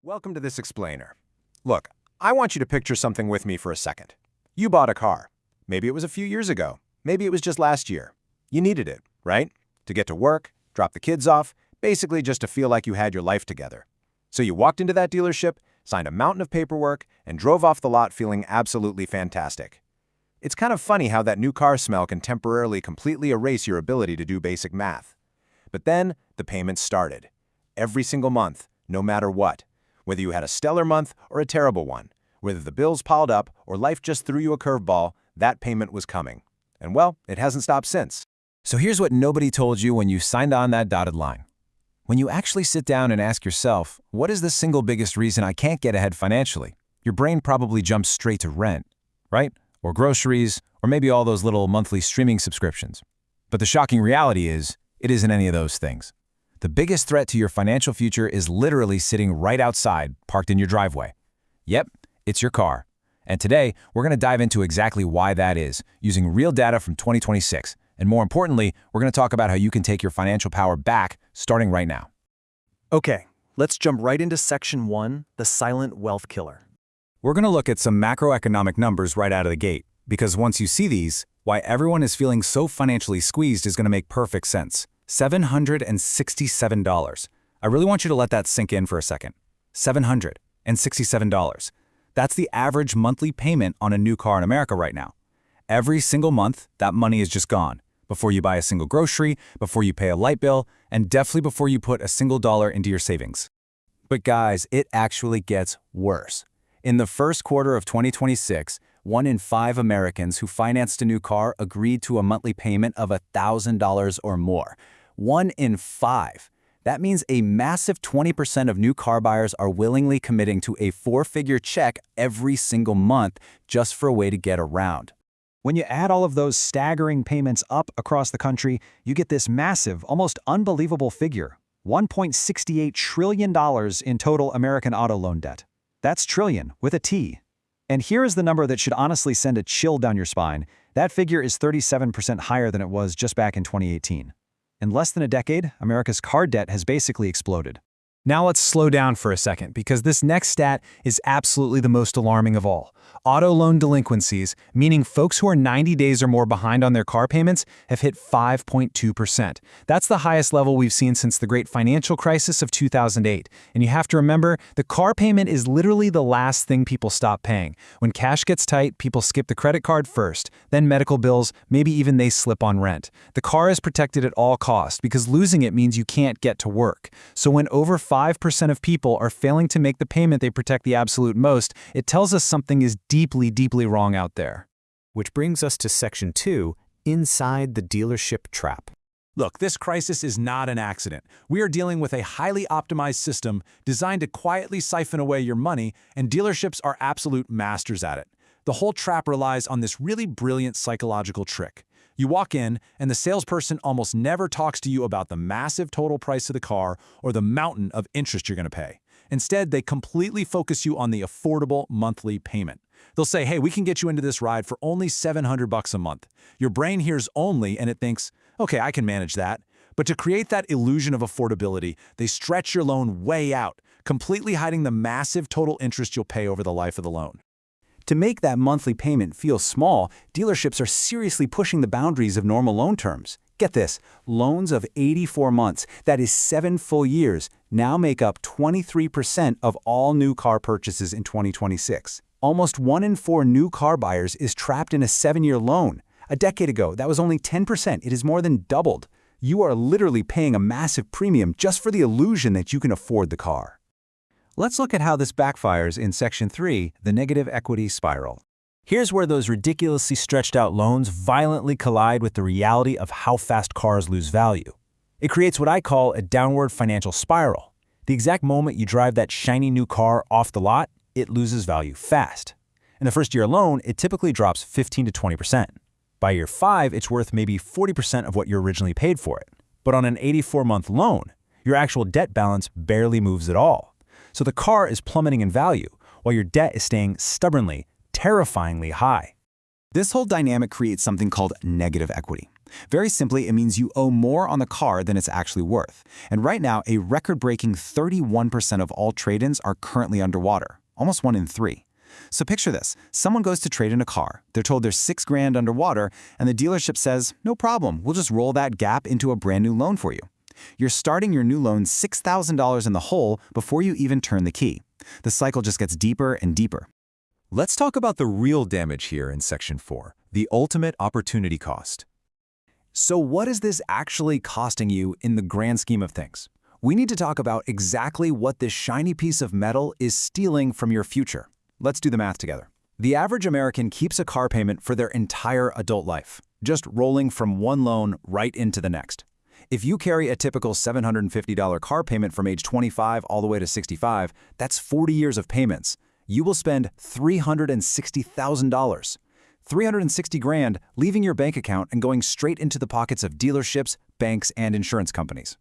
Welcome to this explainer. Look, I want you to picture something with me for a second. You bought a car. Maybe it was a few years ago. Maybe it was just last year. You needed it, right? To get to work, drop the kids off, basically just to feel like you had your life together. So you walked into that dealership, signed a mountain of paperwork, and drove off the lot feeling absolutely fantastic. It's kind of funny how that new car smell can temporarily completely erase your ability to do basic math. But then the payments started. Every single month, no matter what. Whether you had a stellar month or a terrible one, whether the bills piled up or life just threw you a curveball, that payment was coming. And well, it hasn't stopped since. So here's what nobody told you when you signed on that dotted line. When you actually sit down and ask yourself, what is the single biggest reason I can't get ahead financially? Your brain probably jumps straight to rent, right? Or groceries, or maybe all those little monthly streaming subscriptions. But the shocking reality is, it isn't any of those things. The biggest threat to your financial future is literally sitting right outside, parked in your driveway. Yep, it's your car. And today, we're going to dive into exactly why that is, using real data from 2026. And more importantly, we're going to talk about how you can take your financial power back, starting right now. Okay, let's jump right into Section 1, the silent wealth killer. We're going to look at some macroeconomic numbers right out of the gate, because once you see these, why everyone is feeling so financially squeezed is going to make perfect sense. $767. I really want you to let that sink in for a second. $767. That's the average monthly payment on a new car in America right now. Every single month, that money is just gone. Before you buy a single grocery, before you pay a light bill, and definitely before you put a single dollar into your savings. But guys, it actually gets worse. In the first quarter of 2026, 1 in 5 Americans who financed a new car agreed to a monthly payment of $1,000 or more. 1 in 5. That means a massive 20% of new car buyers are willingly committing to a 4-figure check every single month just for a way to get around. When you add all of those staggering payments up across the country, you get this massive, almost unbelievable figure, $1.68 trillion in total American auto loan debt. That's trillion with a T. And here is the number that should honestly send a chill down your spine. That figure is 37% higher than it was just back in 2018. In less than a decade, America's car debt has basically exploded. Now let's slow down for a second, because this next stat is absolutely the most alarming of all. Auto loan delinquencies, meaning folks who are 90 days or more behind on their car payments, have hit 5.2%. That's the highest level we've seen since the great financial crisis of 2008. And you have to remember, the car payment is literally the last thing people stop paying. When cash gets tight, people skip the credit card first, then medical bills, maybe even they slip on rent. The car is protected at all costs because losing it means you can't get to work. So when over 5% of people are failing to make the payment they protect the absolute most, it tells us something is deeply, deeply wrong out there. Which brings us to Section 2, inside the dealership trap. Look, this crisis is not an accident. We are dealing with a highly optimized system designed to quietly siphon away your money, and dealerships are absolute masters at it. The whole trap relies on this really brilliant psychological trick. You walk in, and the salesperson almost never talks to you about the massive total price of the car or the mountain of interest you're going to pay. Instead, they completely focus you on the affordable monthly payment. They'll say, hey, we can get you into this ride for only $700 a month. Your brain hears only, and it thinks, okay, I can manage that. But to create that illusion of affordability, they stretch your loan way out, completely hiding the massive total interest you'll pay over the life of the loan. To make that monthly payment feel small, dealerships are seriously pushing the boundaries of normal loan terms. Get this, loans of 84 months, that is 7 full years, now make up 23% of all new car purchases in 2026. Almost 1 in 4 new car buyers is trapped in a 7-year loan. A decade ago, that was only 10%. It has more than doubled. You are literally paying a massive premium just for the illusion that you can afford the car. Let's look at how this backfires in Section 3, the negative equity spiral. Here's where those ridiculously stretched out loans violently collide with the reality of how fast cars lose value. It creates what I call a downward financial spiral. The exact moment you drive that shiny new car off the lot, it loses value fast. In the first year alone, it typically drops 15 to 20%. By year 5, it's worth maybe 40% of what you originally paid for it. But on an 84-month loan, your actual debt balance barely moves at all. So the car is plummeting in value, while your debt is staying stubbornly, terrifyingly high. This whole dynamic creates something called negative equity. Very simply, it means you owe more on the car than it's actually worth. And right now, a record-breaking 31% of all trade-ins are currently underwater, almost 1 in 3. So picture this. Someone goes to trade in a car. They're told they're $6,000 underwater, and the dealership says, no problem, we'll just roll that gap into a brand new loan for you. You're starting your new loan $6,000 in the hole before you even turn the key. The cycle just gets deeper and deeper. Let's talk about the real damage here in Section 4, the ultimate opportunity cost. So what is this actually costing you in the grand scheme of things? We need to talk about exactly what this shiny piece of metal is stealing from your future. Let's do the math together. The average American keeps a car payment for their entire adult life, just rolling from one loan right into the next. If you carry a typical $750 car payment from age 25 all the way to 65, that's 40 years of payments. You will spend $360,000. 360 grand leaving your bank account and going straight into the pockets of dealerships, banks, and insurance companies.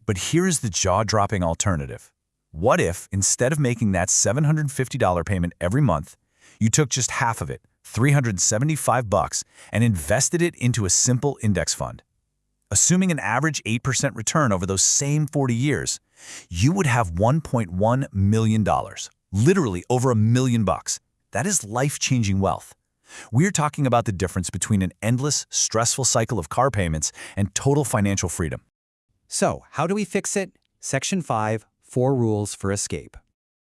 But here's the jaw-dropping alternative. What if, instead of making that $750 payment every month, you took just half of it, $375, and invested it into a simple index fund? Assuming an average 8% return over those same 40 years, you would have $1.1 million, literally over $1 million. That is life-changing wealth. We're talking about the difference between an endless, stressful cycle of car payments and total financial freedom. So, how do we fix it? Section 5, 4 rules for escape.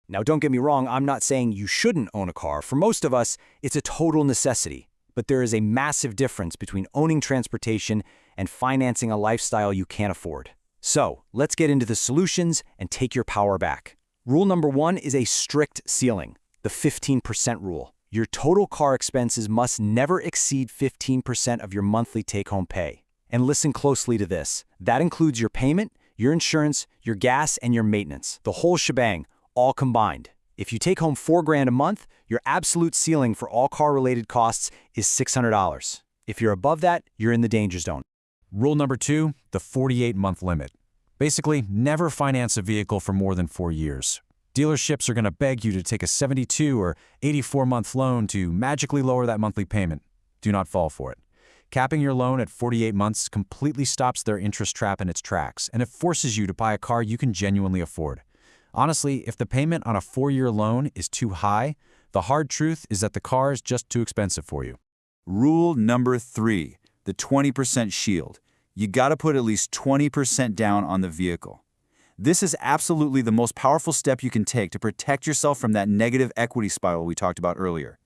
Now, don't get me wrong, I'm not saying you shouldn't own a car. For most of us, it's a total necessity. But there is a massive difference between owning transportation and financing a lifestyle you can't afford. So, let's get into the solutions and take your power back. Rule number 1 is a strict ceiling, the 15% rule. Your total car expenses must never exceed 15% of your monthly take-home pay. And listen closely to this. That includes your payment, your insurance, your gas, and your maintenance. The whole shebang, all combined. If you take home $4,000 a month, your absolute ceiling for all car-related costs is $600. If you're above that, you're in the danger zone. Rule number 2, the 48-month limit. Basically, never finance a vehicle for more than 4 years. Dealerships are going to beg you to take a 72 or 84-month loan to magically lower that monthly payment. Do not fall for it. Capping your loan at 48 months completely stops their interest trap in its tracks, and it forces you to buy a car you can genuinely afford. Honestly, if the payment on a 4-year loan is too high, the hard truth is that the car is just too expensive for you. Rule number 3, the 20% shield. You gotta put at least 20% down on the vehicle. This is absolutely the most powerful step you can take to protect yourself from that negative equity spiral we talked about earlier.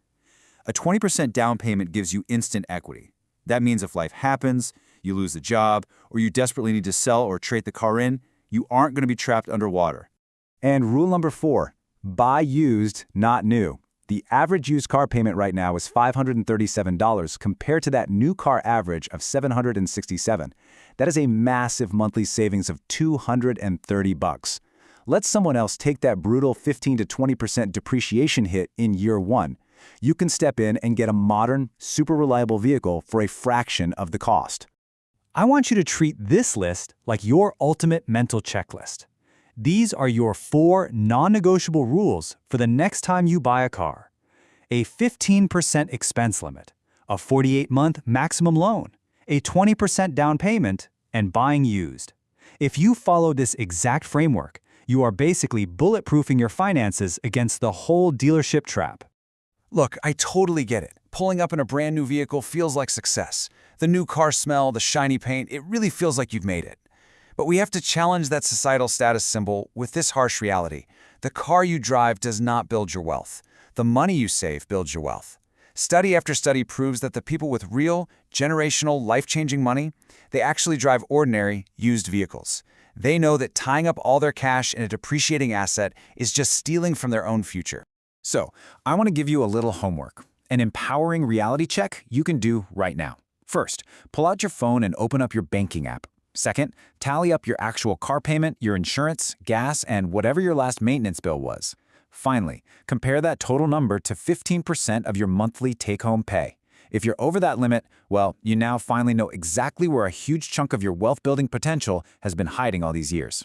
A 20% down payment gives you instant equity. That means if life happens, you lose the job, or you desperately need to sell or trade the car in, you aren't going to be trapped underwater. And rule number 4, buy used, not new. The average used car payment right now is $537 compared to that new car average of $767. That is a massive monthly savings of $230. Let someone else take that brutal 15 to 20% depreciation hit in year 1. You can step in and get a modern, super reliable vehicle for a fraction of the cost. I want you to treat this list like your ultimate mental checklist. These are your 4 non-negotiable rules for the next time you buy a car. A 15% expense limit, a 48-month maximum loan, a 20% down payment, and buying used. If you follow this exact framework, you are basically bulletproofing your finances against the whole dealership trap. Look, I totally get it. Pulling up in a brand new vehicle feels like success. The new car smell, the shiny paint, it really feels like you've made it. But we have to challenge that societal status symbol with this harsh reality. The car you drive does not build your wealth. The money you save builds your wealth. Study after study proves that the people with real, generational, life-changing money, they actually drive ordinary, used vehicles. They know that tying up all their cash in a depreciating asset is just stealing from their own future. So, I want to give you a little homework, an empowering reality check you can do right now. First, pull out your phone and open up your banking app. Second, tally up your actual car payment, your insurance, gas, and whatever your last maintenance bill was. Finally, compare that total number to 15% of your monthly take-home pay. If you're over that limit, well, you now finally know exactly where a huge chunk of your wealth-building potential has been hiding all these years.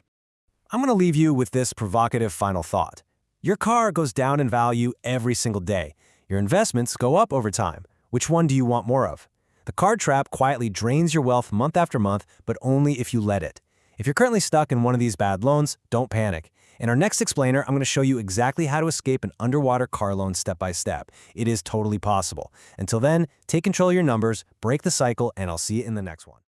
I'm going to leave you with this provocative final thought. Your car goes down in value every single day. Your investments go up over time. Which one do you want more of? The card trap quietly drains your wealth month after month, but only if you let it. If you're currently stuck in one of these bad loans, don't panic. In our next explainer, I'm going to show you exactly how to escape an underwater car loan step by step. It is totally possible. Until then, take control of your numbers, break the cycle, and I'll see you in the next one.